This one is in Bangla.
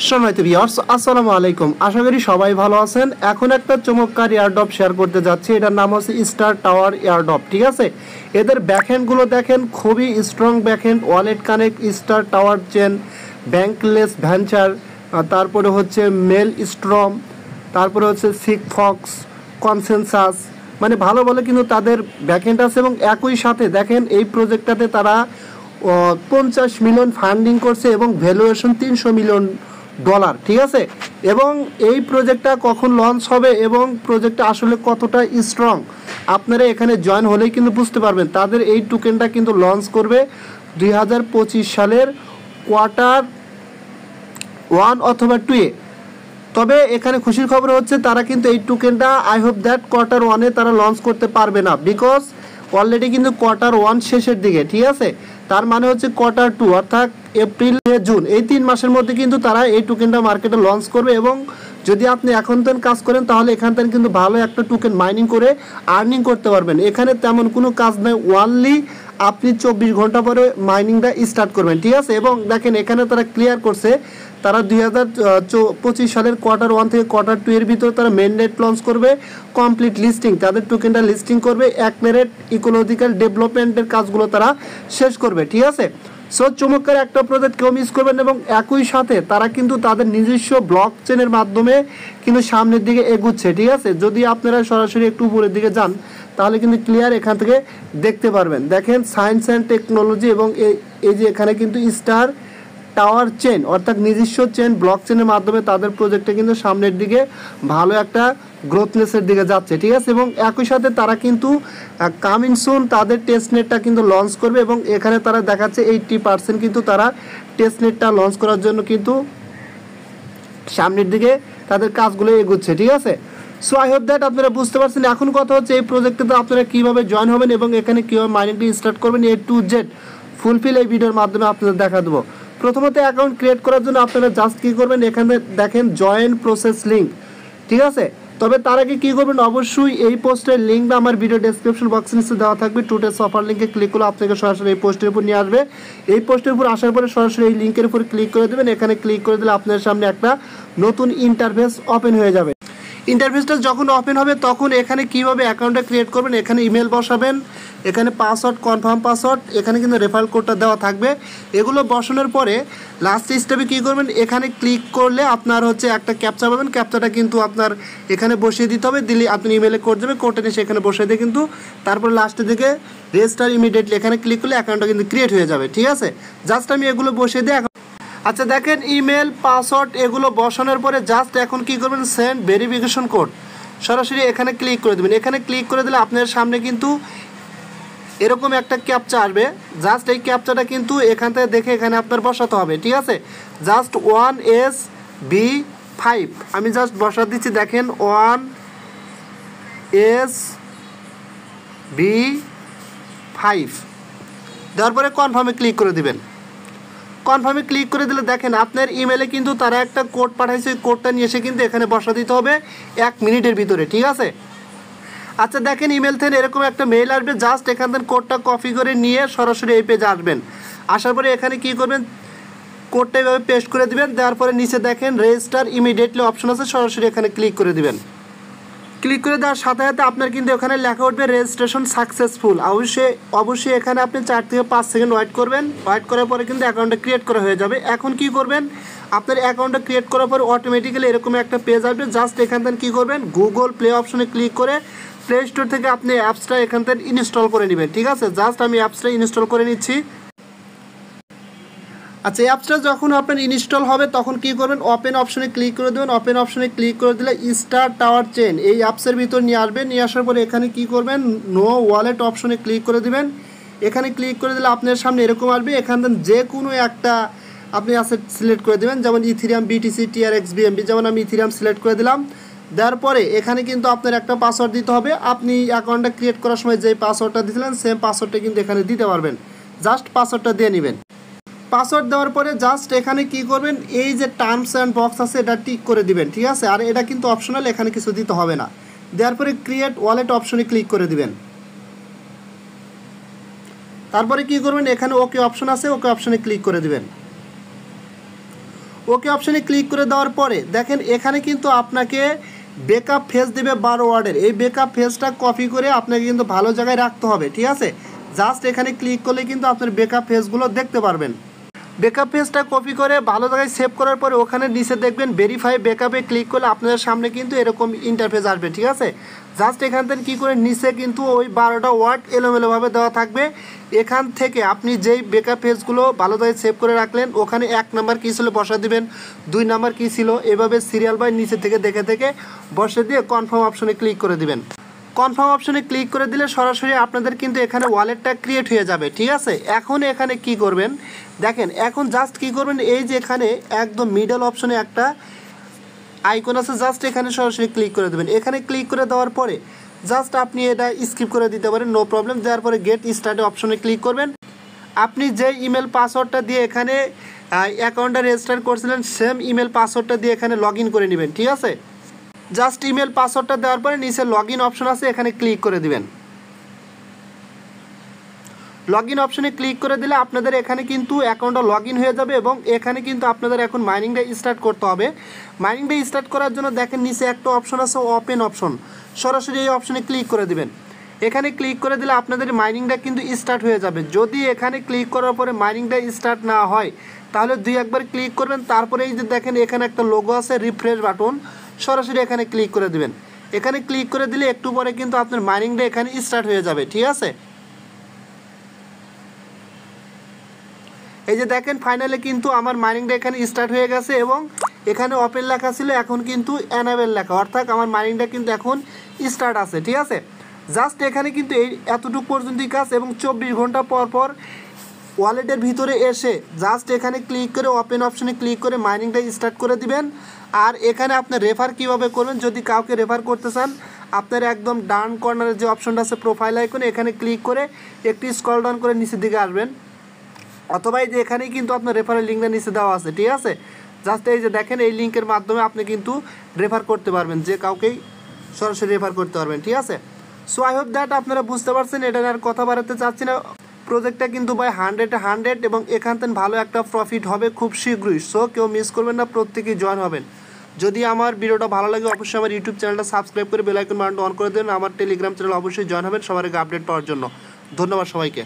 সম্মানিত ভিউয়ার্স, আসসালামু আলাইকুম। আশা করি সবাই ভালো আছেন। এখন একটা চমৎকার এয়ারড্রপ শেয়ার করতে যাচ্ছি। এটার নাম হচ্ছে স্টার টাওয়ার এয়ারড্রপ। ঠিক আছে, এদের ব্যাকহ্যান্ডগুলো দেখেন, খুবই strong backhand. Wallet connect, star tower chain, bankless venture, তারপরে হচ্ছে মেল স্ট্রম, তারপরে হচ্ছে সিগফক্স, কনসেনসাস, মানে ভালো ভালো কিন্তু তাদের ব্যাকহ্যান্ড আছে। এবং একই সাথে দেখেন এই প্রজেক্টটাতে তারা 50 মিলিয়ন ফান্ডিং করছে এবং ভ্যালুয়েশন $300 মিলিয়ন। ঠিক আছে, এবং এই প্রজেক্টটা কখন লঞ্চ হবে এবং প্রজেক্টটা আসলে কতটা স্ট্রং আপনারা এখানে জয়েন হলেই কিন্তু বুঝতে পারবেন। তাদের এই টোকেনটা কিন্তু লঞ্চ করবে 2025 সালের Q1 অথবা 2-এ। তবে এখানে খুশির খবর হচ্ছে তারা কিন্তু এই টোকেনটা আই হোপ দ্যাট Q1-এ তারা লঞ্চ করতে পারবে না, বিকজ অলরেডি কিন্তু Q1 শেষের দিকে। ঠিক আছে, তার মানে হচ্ছে Q2 অর্থাৎ এপ্রিল মে জুন, এই 3 মাসের মধ্যে কিন্তু তারা এই টোকেনটা মার্কেটে লঞ্চ করবে। এবং যদি আপনি এখন থেকে কাজ করেন তাহলে এখান থেকে কিন্তু ভালো একটা টোকেন মাইনিং করে আর্নিং করতে পারবেন। এখানে তেমন কোনো কাজ নেই, ওয়ানলি আপনি 24 ঘন্টা পরে মাইনিংটা স্টার্ট করবেন। ঠিক আছে, এবং দেখেন এখানে তারা ক্লিয়ার করছে তারা 2025 সালের Q1 থেকে Q2 এর ভিতরে তারা মেইননেট লঞ্চ করবে, কমপ্লিট লিস্টিং, তাদের টোকেনটা লিস্টিং করবে, অ্যাকনেরেট ইকোলজিক্যাল ডেভেলপমেন্টের কাজগুলো তারা শেষ করবে। ঠিক আছে, সো চমৎকার একটা প্রজেক্ট, কেউ মিস করবেন। এবং একই সাথে তারা কিন্তু তাদের নিজস্ব ব্লক চেনের মাধ্যমে কিন্তু সামনের দিকে এগুচ্ছে। ঠিক আছে, যদি আপনারা সরাসরি একটু উপরের দিকে যান তাহলে কিন্তু ক্লিয়ার এখান থেকে দেখতে পারবেন। দেখেন সায়েন্স অ্যান্ড টেকনোলজি, এবং এই যে এখানে কিন্তু স্টার টাওয়ার চেন অর্থাৎ নিজস্ব চেন ব্লক চেনের মাধ্যমে তাদের প্রজেক্টে কিন্তু সামনের দিকে ভালো একটা গ্রোথনেসের দিকে যাচ্ছে। ঠিক আছে, এবং একই সাথে তারা কিন্তু কামিং সুন তাদের টেস্টনেটটা কিন্তু লঞ্চ করবে। এবং এখানে তারা দেখাচ্ছে 80% কিন্তু তারা টেস্টনেটটা লঞ্চ করার জন্য কিন্তু সামনের দিকে তাদের কাজগুলো এগোচ্ছে। ঠিক আছে, সো আই হোপ দ্যাট আপনারা বুঝতে পারছেন। এখন কথা হচ্ছে এই প্রজেক্টটাতে আপনারা কীভাবে জয়েন হবেন এবং এখানে কীভাবে মাইনিংটি স্টার্ট করবেন, A to Z ফুলফিল এই ভিডিওর মাধ্যমে আপনাদের দেখা দেবো। প্রথমত অ্যাকাউন্ট ক্রিয়েট করার জন্য আপনারা জাস্ট কী করবেন, এখানে দেখেন জয়েন প্রসেস লিঙ্ক। ঠিক আছে, তবে তার আগে কী করবেন, অবশ্যই এই পোস্টের লিঙ্কটা আমার ভিডিও ডেসক্রিপশন বক্সে নিচে দেওয়া থাকবে। টুডেস অফার লিঙ্কে ক্লিক করলে আপনাকে সরাসরি এই পোস্টের উপর নিয়ে আসবে। এই পোস্টের উপর আসার পরে সরাসরি এই লিঙ্কের উপর ক্লিক করে দেবেন। এখানে ক্লিক করে দিলে আপনার সামনে একটা নতুন ইন্টারফেস ওপেন হয়ে যাবে। ইন্টারফেসটা যখন ওপেন হবে তখন এখানে কীভাবে অ্যাকাউন্টটা ক্রিয়েট করবেন, এখানে ইমেল বসাবেন, এখানে পাসওয়ার্ড, কনফার্ম পাসওয়ার্ড, এখানে কিন্তু রেফারেল কোডটা দেওয়া থাকবে। এগুলো বসানোর পরে লাস্ট স্টেপে কী করবেন, এখানে ক্লিক করলে আপনার হচ্ছে একটা ক্যাপচা পাবেন। ক্যাপচাটা কিন্তু আপনার এখানে বসিয়ে দিতে হবে, দিলে আপনি ইমেলে কোড দেবে, কোডটা নিয়ে সেখানে বসিয়ে দিয়ে কিন্তু তারপর লাস্টের দিকে রেজিস্টার ইমিডিয়েটলি এখানে ক্লিক করলে অ্যাকাউন্টটা কিন্তু ক্রিয়েট হয়ে যাবে। ঠিক আছে, জাস্ট আমি এগুলো বসিয়ে দিয়ে আচ্ছা দেখেন ইমেল পাসওয়ার্ড এগুলো বসানোর পরে জাস্ট এখন কী করবেন, সেন্ড ভেরিফিকেশন কোড সরাসরি এখানে ক্লিক করে দেবেন। এখানে ক্লিক করে দিলে আপনার সামনে কিন্তু এরকম একটা ক্যাপচা আসবে। জাস্ট এই ক্যাপচাটা কিন্তু এখান থেকে দেখে এখানে আপনার বসাতে হবে। ঠিক আছে, জাস্ট 1SB5 আমি জাস্ট বসা দিচ্ছি। দেখেন 1SB5 দেওয়ার পরে কনফার্মে ক্লিক করে দিবেন। কনফার্মে ক্লিক করে দিলে দেখেন আপনার ইমেলে কিন্তু তারা একটা কোড পাঠাইছে, ওই কোডটা নিয়ে এসে কিন্তু এখানে বসা দিতে হবে 1 মিনিটের ভিতরে। ঠিক আছে, আচ্ছা দেখেন ইমেল থেকে এরকম একটা মেইল আসবে, জাস্ট এখান থেকে কোডটা কপি করে নিয়ে সরাসরি এই পেজে আসবেন। আসার পরে এখানে কী করবেন, কোডটা এভাবে পেস্ট করে দিবেন। দেওয়ার পরে নিচে দেখেন রেজিস্টার ইমিডিয়েটলি অপশন আছে, সরাসরি এখানে ক্লিক করে দিবেন। ক্লিক করে দেওয়ার সাথে সাথে আপনার কিন্তু এখানে লেখা উঠবে রেজিস্ট্রেশন সাকসেসফুল। অবশ্যই এখানে আপনি 4 থেকে 5 সেকেন্ড ওয়েট করবেন। ওয়েট করার পরে কিন্তু অ্যাকাউন্টটা ক্রিয়েট করা হয়ে যাবে। এখন কি করবেন, আপনার অ্যাকাউন্টটা ক্রিয়েট করার পরে অটোমেটিক্যালি এরকম একটা পেজ আসবে। জাস্ট এখান থেকে কী করবেন, গুগল প্লে অপশনে ক্লিক করে প্লে স্টোর থেকে আপনি অ্যাপসটা এখান থেকে ইনস্টল করে নেবেন। ঠিক আছে, জাস্ট আমি অ্যাপসটা ইনস্টল করে নিচ্ছি। আচ্ছা এই অ্যাপসটা যখন আপনার ইনস্টল হবে তখন কী করবেন, ওপেন অপশনে ক্লিক করে দেবেন। ওপেন অপশনে ক্লিক করে দিলে স্টার টাওয়ার চেন এই অ্যাপসের ভিতর নিয়ে আসবেন। নিয়ে আসার পরে এখানে কী করবেন, নো ওয়ালেট অপশনে ক্লিক করে দেবেন। এখানে ক্লিক করে দিলে আপনার সামনে এরকম আসবে। এখান থেকে যে কোনো একটা আপনি অ্যাসেট সিলেক্ট করে দেবেন, যেমন ইথিরিয়াম, BTC, TRX, BNB, যেমন আমি ইথিরিয়াম সিলেক্ট করে দিলাম। দেওয়ার পরে এখানে কিন্তু আপনার একটা পাসওয়ার্ড দিতে হবে। আপনি অ্যাকাউন্টটা ক্রিয়েট করার সময় যেই পাসওয়ার্ডটা দিয়েছিলেন সেম পাসওয়ার্ডটা কিন্তু এখানে দিতে পারবেন। জাস্ট পাসওয়ার্ডটা দিয়ে নেবেন। পাসওয়ার্ড দেওয়ার পরে জাস্ট এখানে কি করবেন, এই যে টার্মস অ্যান্ড বক্স আছে এটা টিক করে দিবেন। ঠিক আছে, আর এটা কিন্তু অপশনাল, এখানে কিছু দিতে হবে না। দেওয়ার পরে ক্রিয়েট ওয়ালেট অপশনে ক্লিক করে দিবেন। তারপরে কি করবেন, এখানে ওকে অপশন আছে, ওকে অপশনে ক্লিক করে দিবেন। ওকে অপশনে ক্লিক করে দেওয়ার পরে দেখেন এখানে কিন্তু আপনাকে ব্যাকআপ ফেজ দেবে 12 ওয়ার্ডের। এই ব্যাকআপ ফেজটা কপি করে আপনাকে কিন্তু ভালো জায়গায় রাখতে হবে, ঠিক আছে। জাস্ট এখানে ক্লিক করলে কিন্তু আপনার ব্যাকআপ ফেজগুলো দেখতে পারবেন। ব্যাকআপ পেজটা কপি করে ভালো জায়গায় সেভ করার পরে ওখানে নিচে দেখবেন ভেরিফাই ব্যাকআপে ক্লিক করলে আপনাদের সামনে কিন্তু এরকম ইন্টারফেস আসবে, ঠিক আছে। জাস্ট এখান থেকে কী করে নিচে কিন্তু ওই 12টা ওয়ার্ড এলোমেলোভাবে দেওয়া থাকবে। এখান থেকে আপনি যেই ব্যাকআপ পেজগুলো ভালো জায়গায় সেভ করে রাখলেন ওখানে 1 নাম্বার কী ছিল বসা দিবেন, 2 নাম্বার কী ছিল, এভাবে সিরিয়াল বাই নিচে থেকে দেখে দেখে বসে দিয়ে কনফার্ম অপশনে ক্লিক করে দিবেন। কনফার্ম অপশনে ক্লিক করে দিলে সরাসরি আপনাদের কিন্তু এখানে ওয়ালেটটা ক্রিয়েট হয়ে যাবে, ঠিক আছে। এখন এখানে কি করবেন দেখেন, এখন জাস্ট কি করবেন, এই যে এখানে একদম মিডল অপশনে একটা আইকন আছে, জাস্ট এখানে সরাসরি ক্লিক করে দেবেন। এখানে ক্লিক করে দেওয়ার পরে জাস্ট আপনি এটা স্কিপ করে দিতে পারেন, নো প্রবলেম। দেওয়ার পরে গেট স্টার্টে অপশনে ক্লিক করবেন। আপনি যে ইমেল পাসওয়ার্ডটা দিয়ে এখানে অ্যাকাউন্টটা রেজিস্টার করছিলেন সেম ইমেল পাসওয়ার্ডটা দিয়ে এখানে লগ ইন করে নেবেন, ঠিক আছে। জাস্ট ইমেল পাসওয়ার্ডটা দেওয়ার পরে নিচে লগ ইন অপশন আছে, এখানে ক্লিক করে দিবেন। লগ ইন অপশনে ক্লিক করে দিলে আপনাদের এখানে কিন্তু অ্যাকাউন্টটা লগ ইন হয়ে যাবে এবং এখানে কিন্তু আপনাদের এখন মাইনিংটা স্টার্ট করতে হবে। মাইনিংটা স্টার্ট করার জন্য দেখেন নিচে একটা অপশন আছে ওপেন অপশন, সরাসরি এই অপশনে ক্লিক করে দিবেন। এখানে ক্লিক করে দিলে আপনাদের মাইনিংটা কিন্তু স্টার্ট হয়ে যাবে। যদি এখানে ক্লিক করার পরে মাইনিংটা স্টার্ট না হয় তাহলে 2-1 ক্লিক করবেন, তারপরে এই যে দেখেন এখানে একটা লোগো আছে রিফ্রেশ বাটন, সরাসরি এখানে ক্লিক করে দিবেন। এখানে ক্লিক করে দিলে একটু পরে কিন্তু আপনার মাইনিংটা এখানে স্টার্ট হয়ে যাবে, ঠিক আছে। এই যে দেখেন ফাইনালি কিন্তু আমার মাইনিংটা এখানে স্টার্ট হয়ে গেছে এবং এখানে ওপেন লেখা ছিল, এখন কিন্তু এনাবেল লেখা, অর্থাৎ আমার মাইনিংটা কিন্তু এখন স্টার্ট আছে, ঠিক আছে। জাস্ট এখানে কিন্তু এই এতটুকু পর্যন্তই কাজ এবং 24 ঘন্টা পর পর ওয়ালেটের ভিতরে এসে জাস্ট এখানে ক্লিক করে ওপেন অপশনে ক্লিক করে মাইনিংটা স্টার্ট করে দিবেন। আর এখানে আপনি রেফার কীভাবে করবেন, যদি কাউকে রেফার করতে চান আপনার একদম ডান কর্নারে যে অপশনটা আছে প্রোফাইল আইকনে, এখানে ক্লিক করে একটু স্ক্রল ডাউন করে নিচের দিকে আসবেন, অথবা এই যে এখানেই কিন্তু আপনার রেফারের লিঙ্কটা নিচে দেওয়া আছে, ঠিক আছে। জাস্ট এই যে দেখেন এই লিঙ্কের মাধ্যমে আপনি কিন্তু রেফার করতে পারবেন, যে কাউকেই সরাসরি রেফার করতে পারবেন, ঠিক আছে। সো আই হোপ দ্যাট আপনারা বুঝতে পারছেন, এটা আর কথা বাড়াতে চাচ্ছি না। প্রজেক্টটা কিন্তু বাই 100 এবং এখান থেকে ভালো একটা প্রফিট হবে খুব শীঘ্রই। সো কেউ মিস করবেন না, প্রত্যেকেই জয়েন হবেন। যদি আমার ভিডিওটা ভালো লাগে অবশ্যই আমার ইউটিউব চ্যানেলটা সাবস্ক্রাইব করে বেল আইকন বাটনটা অন করে দেবেন। আমার টেলিগ্রাম চ্যানেল অবশ্যই জয়েন হবেন সবার আগে আপডেট পাওয়ার জন্য। ধন্যবাদ সবাইকে।